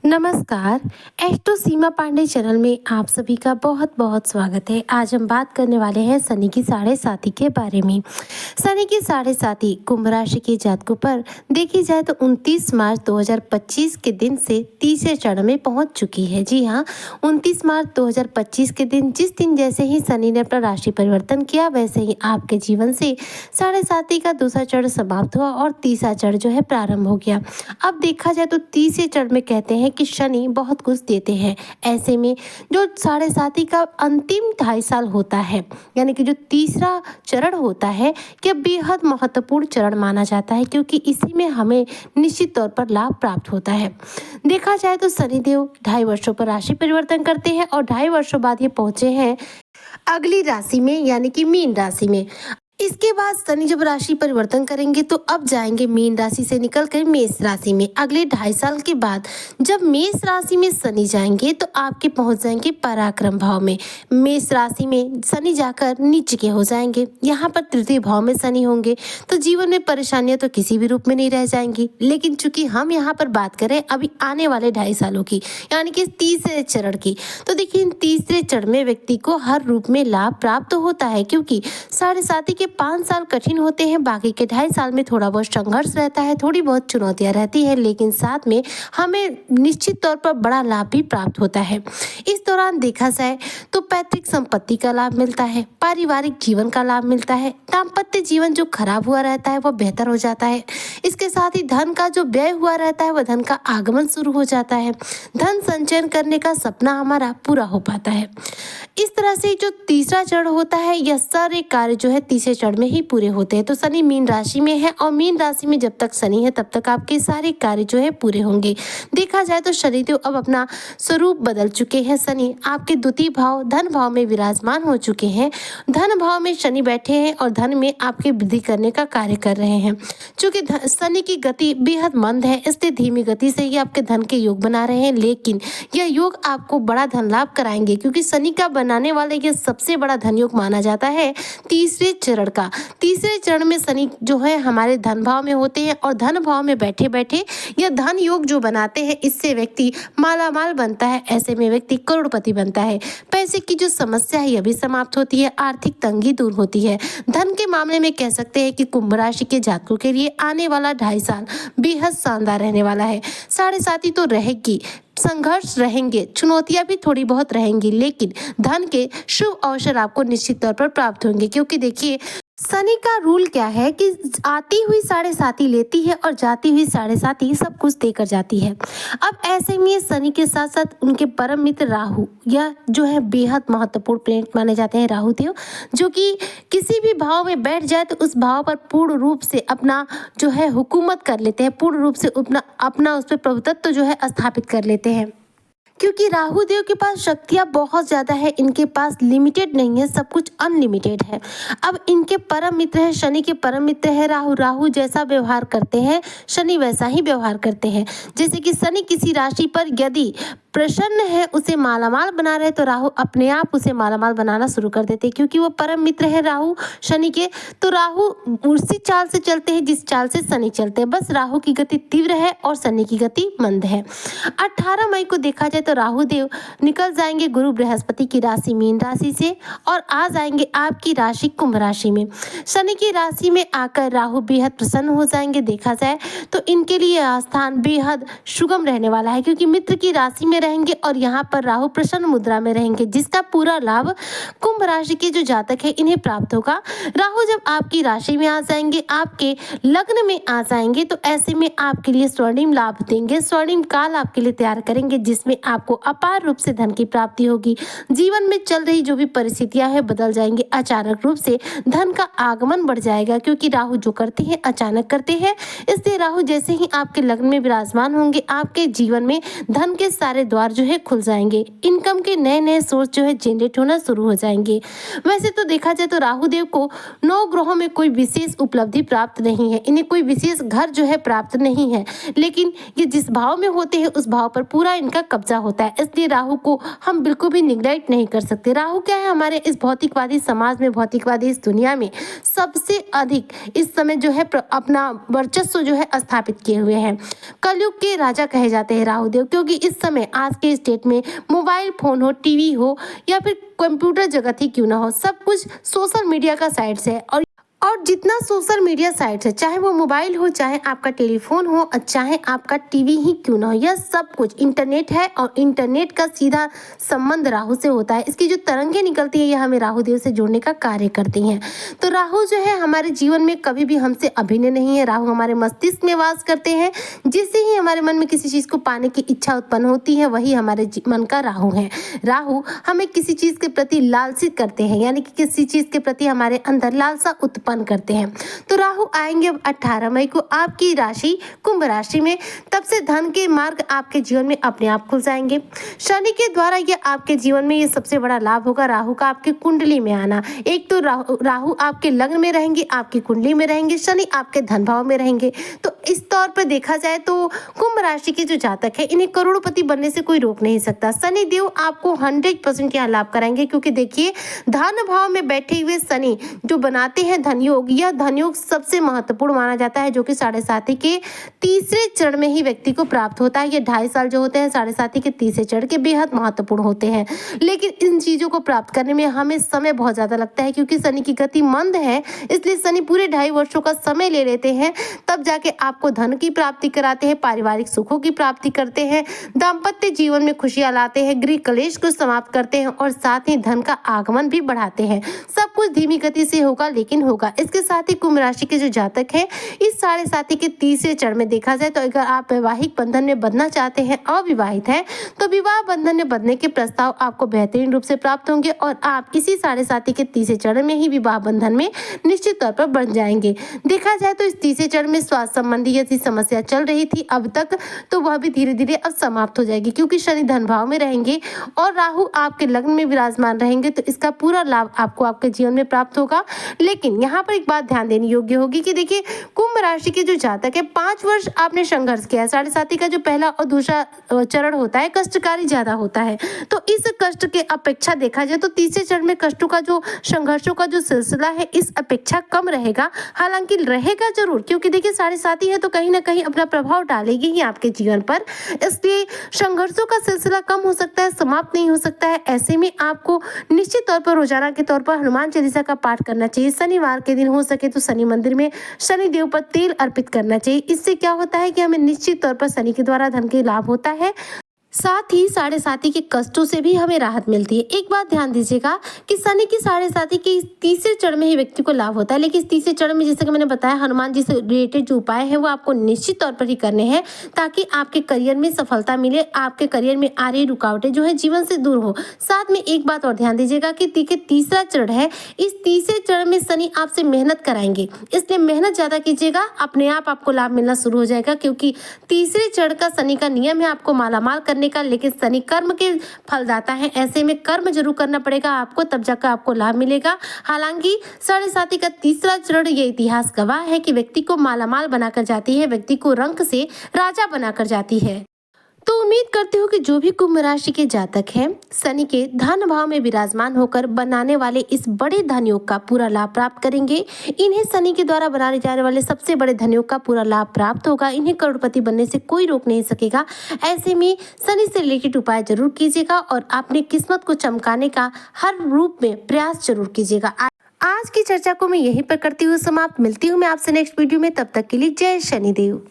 नमस्कार। एस्ट्रो सीमा पांडे चैनल में आप सभी का बहुत बहुत स्वागत है। आज हम बात करने वाले हैं शनि की साढ़े साती के बारे में। शनि की साढ़े साती कुंभ राशि के जातकों पर देखी जाए तो 29 मार्च 2025 के दिन से तीसरे चरण में पहुंच चुकी है। जी हाँ, 29 मार्च 2025 के दिन, जिस दिन जैसे ही शनि ने अपना राशि परिवर्तन किया, वैसे ही आपके जीवन से साढ़े साती का दूसरा चरण समाप्त हुआ और तीसरा चरण जो है प्रारंभ हो गया। अब देखा जाए तो तीसरे चरण में कहते हैं कि शनि बहुत कुछ देते हैं। ऐसे में जो साढ़े साती का अंतिम 2.5 साल होता है, यानी कि जो तीसरा चरण होता है, यह बेहद महत्वपूर्ण चरण माना जाता है, क्योंकि इसी में हमें निश्चित तौर पर लाभ प्राप्त होता है। देखा जाए तो शनिदेव 2.5 वर्षों पर राशि परिवर्तन करते हैं और 2.5 वर्षों बाद ये पहुंचे हैं अगली राशि में, यानी कि मीन राशि में। इसके बाद शनि जब राशि परिवर्तन करेंगे तो अब जाएंगे मीन राशि से निकल कर मेष राशि में। अगले 2.5 साल के बाद जब मेष राशि में शनि जाएंगे तो आपके पहुंच जाएंगे पराक्रम भाव में। मेष राशि में शनि जाकर नीच के हो जाएंगे। यहाँ पर तृतीय भाव में शनि होंगे तो जीवन में परेशानियां तो किसी भी रूप में नहीं रह जाएंगी। लेकिन चूंकि हम यहाँ पर बात करें अभी आने वाले 2.5 सालों की, यानी कि तीसरे चरण की, तो देखिए इन तीसरे चरण में व्यक्ति को हर रूप में लाभ प्राप्त होता है, क्योंकि साढ़े साती के 5 साल कठिन होते हैं। बाकी के 2.5 साल में थोड़ा बहुत संघर्ष रहता है, थोड़ी बहुत चुनौतियां रहती है, लेकिन साथ में हमें निश्चित तौर पर बड़ा लाभ भी प्राप्त होता है। इस दौरान देखा जाए तो पैतृक संपत्ति का लाभ मिलता है, पारिवारिक जीवन का लाभ मिलता है, दाम्पत्य जीवन जो खराब हुआ रहता है वह बेहतर हो जाता है। इसके साथ ही धन का जो व्यय हुआ रहता है वह धन का आगमन शुरू हो जाता है। धन संचयन करने का सपना हमारा पूरा हो पाता है। इस तरह से जो तीसरा चरण होता है, यह सारे कार्य जो है तीसरे चरण में ही पूरे होते हैं। तो शनि मीन राशि में है और मीन राशि में जब तक शनि है तब तक आपके सारे कार्य जो है पूरे होंगे। देखा जाए तो शनिदेव अब अपना स्वरूप बदल चुके हैं। शनि आपके द्वितीय भाव धन भाव में विराजमान हो चुके हैं। धन भाव में शनि बैठे हैं और धन में आपके वृद्धि करने का कार्य कर रहे हैं। चूंकि शनि की गति बेहद मंद है, इसलिए धीमी गति से ही आपके धन के योग बना रहे हैं, लेकिन यह योग आपको बड़ा धन लाभ कराएंगे, क्योंकि शनि का बनाने वाले ये सबसे बड़ा धन योग माना जाता है तीसरे चरण का। तीसरे चरण में शनि जो है हमारे धन भाव में होते हैं और धन भाव में बैठे बैठे यह धन योग जो बनाते हैं, इससे व्यक्ति मालामाल बनता है। ऐसे में व्यक्ति करोड़पति बनता है। पैसे की जो समस्या है यह भी समाप्त होती है, आर्थिक तंगी दूर होती है। धन के मामले में कह सकते हैं कि कुंभ राशि के जातकों के लिए आने वाला 2.5 साल बेहद शानदार रहने वाला है। साढ़े साती तो रहेगी, संघर्ष रहेंगे, चुनौतियां भी थोड़ी बहुत रहेंगी, लेकिन धन के शुभ अवसर आपको निश्चित तौर पर प्राप्त होंगे। क्योंकि देखिए शनि का रूल क्या है कि आती हुई साढ़े साती लेती है और जाती हुई साढ़े साती सब कुछ देकर जाती है। अब ऐसे में शनि के साथ साथ उनके परम मित्र राहु, यह जो है बेहद महत्वपूर्ण प्लेनेट माने जाते हैं राहु देव, जो कि किसी भी भाव में बैठ जाए तो उस भाव पर पूर्ण रूप से अपना जो है हुकूमत कर लेते हैं, पूर्ण रूप से अपना उस पर प्रभुत्व जो है स्थापित कर लेते हैं। क्योंकि राहु देव के पास शक्तियाँ बहुत ज़्यादा है, इनके पास लिमिटेड नहीं है, सब कुछ अनलिमिटेड है। अब इनके परम मित्र है, शनि के परम मित्र है राहु। राहु जैसा व्यवहार करते हैं शनि वैसा ही व्यवहार करते हैं। जैसे कि शनि किसी राशि पर यदि प्रसन्न है, उसे मालामाल बना रहे, तो राहु अपने आप उसे मालामाल बनाना शुरू कर देते हैं, क्योंकि वो परम मित्र है राहु शनि के। तो राहु उसी चाल से चलते हैं जिस चाल से शनि चलते हैं, बस राहु की गति तीव्र है और शनि की गति मंद है। 18 मई को देखा जाए तो राहु देव निकल जाएंगे गुरु बृहस्पति की राशि मीन राशि से और आ जाएंगे आपकी राशि कुंभ राशि में। शनि की राशि में आकर राहु बेहद प्रसन्न हो जाएंगे। देखा जाए तो इनके लिए यह स्थान बेहद सुगम रहने वाला है, क्योंकि मित्र की राशि में रहेंगे और यहाँ पर राहु प्रसन्न मुद्रा में रहेंगे, जिसका पूरा लाभ कुंभ राशि के जो जातक है इन्हें प्राप्त होगा। राहु जब आपकी राशि में आ जाएंगे, आपके लग्न में आ जाएंगे, तो ऐसे में आपके लिए स्वर्णिम लाभ देंगे, स्वर्णिम काल आपके लिए तैयार करेंगे, जिसमें आपको अपार रूप से धन की प्राप्ति होगी। जीवन में चल रही जो भी परिस्थितियां है बदल जाएंगी। अचानक रूप से धन का आगमन बढ़ जाएगा, क्योंकि राहु जो करते हैं अचानक करते हैं। इसलिए राहु जैसे ही आपके लग्न में विराजमान होंगे, आपके जीवन में धन के सारे द्वार जो है खुल जाएंगे। इनकम के नए नए सोर्स जो है जनरेट होना शुरू हो जाएंगे। वैसे तो देखा जाए तो राहु देव को 9 ग्रहों में कोई विशेष उपलब्धि प्राप्त नहीं है, इन्हें कोई विशेष घर जो है प्राप्त नहीं है, लेकिन ये जिस भाव में होते हैं उस भाव पर पूरा इनका कब्जा होता है, इसलिए राहु को हम बिल्कुल भी निग्लेक्ट नहीं कर सकते। राहु क्या है, हमारे इस भौतिकवादी समाज में, भौतिकवादी इस दुनिया में सबसे अधिक इस समय जो है अपना वर्चस्व जो है स्थापित किए हुए हैं। कलयुग के राजा कहे जाते हैं राहुदेव, क्योंकि इस समय आज के स्टेट में मोबाइल फोन हो, टीवी हो या फिर कंप्यूटर जगत ही क्यों ना हो, सब कुछ सोशल मीडिया का साइट्स है। और जितना सोशल मीडिया साइट्स है, चाहे वो मोबाइल हो, चाहे आपका टेलीफोन हो, चाहे आपका टीवी ही क्यों ना हो, यह सब कुछ इंटरनेट है और इंटरनेट का सीधा संबंध राहु से होता है। इसकी जो तरंगें निकलती है यह हमें राहु देव से जोड़ने का कार्य करती हैं। तो राहु जो है हमारे जीवन में कभी भी हमसे अभिन्न नहीं है। राहु हमारे मस्तिष्क में वास करते हैं। जिससे ही हमारे मन में किसी चीज़ को पाने की इच्छा उत्पन्न होती है, वही हमारे मन का राहु है। राहु हमें किसी चीज़ के प्रति लालसित करते हैं, यानी कि किसी चीज़ के प्रति हमारे अंदर लालसा उत्पन्न करते हैं। तो राहु आएंगे अब 18 मई को आपकी राशि कुंभ राशि में, तब से धन के मार्ग आपके जीवन में अपने आप खुल जाएंगे। शनि के द्वारा ये आपके जीवन में ये सबसे बड़ा लाभ होगा, राहु का आपके कुंडली में आना। एक तो राहु आपके लग्न में रहेंगे, आपकी कुंडली में रहेंगे, शनि आपके धन भाव में रहेंगे। तो इस तौर पर देखा जाए तो कुंभ राशि के जो जातक है, इन्हें करोड़पति बनने से कोई रोक नहीं सकता। शनि देव आपको 100% यहाँ लाभ कराएंगे, क्योंकि देखिए धन भाव में बैठे हुए शनि जो बनाते हैं धन योग, यह धन योग सबसे महत्वपूर्ण माना जाता है, जो कि 7.5 के तीसरे चरण में ही व्यक्ति को प्राप्त होता है। ये 2.5 साल जो होते हैं 7.5 के तीसरे चरण के बेहद महत्वपूर्ण होते हैं। लेकिन इन चीजों को प्राप्त करने में हमें समय बहुत ज्यादा लगता है, क्योंकि शनि की गति मंद है, इसलिए शनि पूरे 2.5 वर्षों का समय ले लेते हैं, तब जाके आपको धन की प्राप्ति कराते हैं, पारिवारिक सुखों की प्राप्ति करते हैं, दाम्पत्य जीवन में खुशियां लाते हैं, गृह कलेश को समाप्त करते हैं और साथ ही धन का आगमन भी बढ़ाते हैं। सब कुछ धीमी गति से होगा, लेकिन होगा। इसके साथ ही कुंभ राशि के जो जातक हैं, इस 7.5 के तीसरे चरण में देखा जाए तो अगर आप वैवाहिक बंधन में बंधना चाहते हैं, अविवाहित हैं, तो विवाह बंधन में बंधने के प्रस्ताव आपको बेहतरीन रूप से प्राप्त होंगे और आप इसी 7.5 के तीसरे चरण में ही विवाह बंधन में निश्चित तौर पर बन जाएंगे। देखा जाए तो इस तीसरे चरण में स्वास्थ्य संबंधी यदि समस्या चल रही थी अब तक, तो वह भी धीरे धीरे अब समाप्त हो जाएगी, क्योंकि शनि धन भाव में रहेंगे और राहु आपके लग्न में विराजमान रहेंगे। तो इसका पूरा लाभ आपको आपके जीवन में प्राप्त होगा। लेकिन यहाँ पर एक बात ध्यान देनी योग्य होगी कि देखिए कुंभ राशि के जो जातक है, 5 वर्ष आपने संघर्ष किया है। 7.5 का जो पहला और दूसरा चरण होता है कष्टकारी ज्यादा होता है, तो इस कष्ट के अपेक्षा देखा जाए तो तीसरे चरण में कष्टों का जो संघर्षों का जो सिलसिला है इस अपेक्षा कम रहेगा। हालांकि रहेगा जरूर, क्योंकि देखिए 7.5 है तो कहीं ना कहीं अपना प्रभाव डालेगी ही आपके जीवन पर, इसलिए संघर्षों का सिलसिला कम हो सकता है, समाप्त नहीं हो सकता है। ऐसे में आपको निश्चित तौर पर रोजाना के तौर पर हनुमान चालीसा का पाठ करना चाहिए। शनिवार के दिन हो सके तो शनि मंदिर में शनि देव पर तेल अर्पित करना चाहिए। इससे क्या होता है कि हमें निश्चित तौर पर शनि के द्वारा धन के लाभ होता है, साथ ही 7.5 के कष्टों से भी हमें राहत मिलती है। एक बात ध्यान दीजिएगा कि शनि की 7.5 के तीसरे चरण में ही व्यक्ति को लाभ होता है, लेकिन इस तीसरे चरण में जैसे कि मैंने बताया हनुमान जी से रिलेटेड जो उपाय है वो आपको निश्चित तौर पर ही करने हैं, ताकि आपके करियर में सफलता मिले, आपके करियर में आ रही रुकावटें जो है जीवन से दूर हो। साथ में एक बात और ध्यान दीजिएगा कि तीसरा चरण है, इस तीसरे चरण में शनि आपसे मेहनत कराएंगे, इसलिए मेहनत ज्यादा कीजिएगा, अपने आप आपको लाभ मिलना शुरू हो जाएगा। क्योंकि तीसरे चरण का शनि का नियम है आपको मालामाल करने का, लेकिन शनि कर्म के फलदाता है, ऐसे में कर्म जरूर करना पड़ेगा आपको, तब जाकर आपको लाभ मिलेगा। हालांकि 7.5 का तीसरा चरण ये इतिहास गवाह है कि व्यक्ति को मालामाल बनाकर जाती है, व्यक्ति को रंक से राजा बनाकर जाती है। तो उम्मीद करती हूँ कि जो भी कुंभ राशि के जातक हैं, शनि के धन भाव में विराजमान होकर बनाने वाले इस बड़े धन योग का पूरा लाभ प्राप्त करेंगे। इन्हें शनि के द्वारा बनाने जाने वाले सबसे बड़े धन योग का पूरा लाभ प्राप्त होगा। इन्हें करोड़पति बनने से कोई रोक नहीं सकेगा। ऐसे में शनि से रिलेटेड उपाय जरूर कीजिएगा और अपनी किस्मत को चमकाने का हर रूप में प्रयास जरूर कीजिएगा। आज की चर्चा को मैं यहीं पर करती हूँ समाप्त। मिलती हूँ मैं आपसे नेक्स्ट वीडियो में, तब तक के लिए जय शनिदेव।